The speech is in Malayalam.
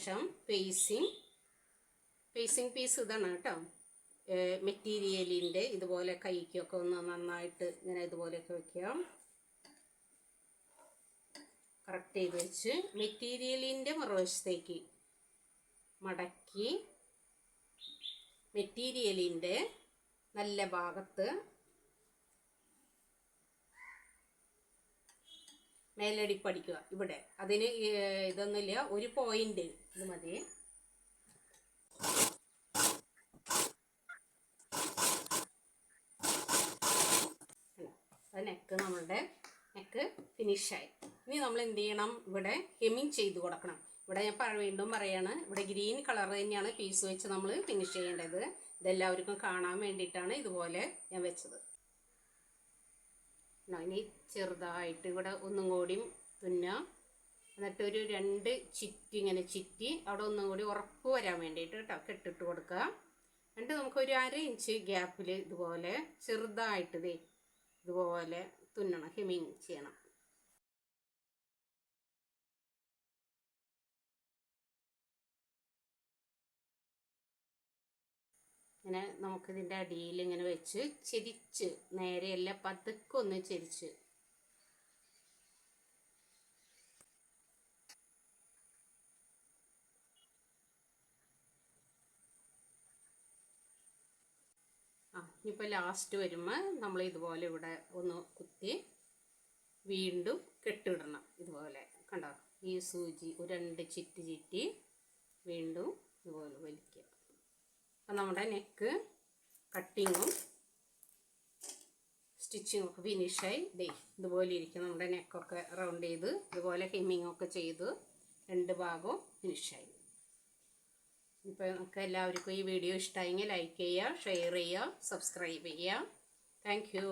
ശേഷം ഫേസിങ് പീസ് ഇതാണ് കേട്ടോ. മെറ്റീരിയലിൻ്റെ ഇതുപോലെ കൈക്കൊക്കെ ഒന്ന് നന്നായിട്ട് ഇങ്ങനെ ഇതുപോലെയൊക്കെ വയ്ക്കാം. കറക്റ്റ് ചെയ്ത് വെച്ച് മെറ്റീരിയലിൻ്റെ മറുവശത്തേക്ക് മടക്കി മെറ്റീരിയലിൻ്റെ നല്ല ഭാഗത്ത് മേലടിപ്പടിക്കുക. ഇവിടെ അതിന് ഇതൊന്നുമില്ല, ഒരു പോയിന്റ് ഇത് മതി. നെക്ക് നമ്മളുടെ നെക്ക് ഫിനിഷായി. ഇനി നമ്മൾ എന്ത് ചെയ്യണം, ഇവിടെ ഹെമ്മിങ് ചെയ്ത് കൊടുക്കണം. ഇവിടെ ഞാൻ വീണ്ടും പറയാണ്, ഇവിടെ ഗ്രീൻ കളർ തന്നെയാണ് പീസ് വെച്ച് നമ്മൾ ഫിനിഷ് ചെയ്യേണ്ടത്. ഇതെല്ലാവർക്കും കാണാൻ വേണ്ടിയിട്ടാണ് ഇതുപോലെ ഞാൻ വെച്ചത്. ഇനി ചെറുതായിട്ട് ഇവിടെ ഒന്നും കൂടി തുന്നുക. എന്നിട്ടൊരു 2 ചിറ്റി ഇങ്ങനെ ചിറ്റി അവിടെ ഒന്നും കൂടി ഉറപ്പ് വരാൻ വേണ്ടിയിട്ട് കേട്ടോ കെട്ടിട്ട് കൊടുക്കുക. എന്നിട്ട് നമുക്കൊരു 1/2 ഇഞ്ച് ഗ്യാപ്പിൽ ഇതുപോലെ ചെറുതായിട്ട് ഇതുപോലെ തുന്നണം, ഹെമ്മിങ് ചെയ്യണം. ഇങ്ങനെ നമുക്കിതിൻ്റെ അടിയിൽ ഇങ്ങനെ വെച്ച് ചെരിച്ച്, നേരെയല്ല പതുക്കെ ഒന്ന് ചെരിച്ച് ഇനിയിപ്പോൾ ലാസ്റ്റ് വരുമ്പോൾ നമ്മൾ ഇതുപോലെ ഇവിടെ ഒന്ന് കുത്തി വീണ്ടും കെട്ടിടണം. ഇതുപോലെ കണ്ടോ, ഈ സൂചി ഒരു 2 ചിറ്റി വീണ്ടും ഇതുപോലെ വലിക്കുക. അപ്പം നമ്മുടെ നെക്ക് കട്ടിങ്ങും സ്റ്റിച്ചിങ്ങും ഒക്കെ ഫിനിഷായി. ഇതുപോലെ ഇരിക്കും നമ്മുടെ നെക്കൊക്കെ റൗണ്ട് ചെയ്ത് ഇതുപോലെ ഹെമ്മിങ്ങൊക്കെ ചെയ്ത് 2 ഭാഗവും ഫിനിഷായി. ഇപ്പോൾ നമുക്ക് എല്ലാവർക്കും ഈ വീഡിയോ ഇഷ്ടമായെങ്കിൽ ലൈക്ക് ചെയ്യുക, ഷെയർ ചെയ്യുക, സബ്സ്ക്രൈബ് ചെയ്യുക. Thank you.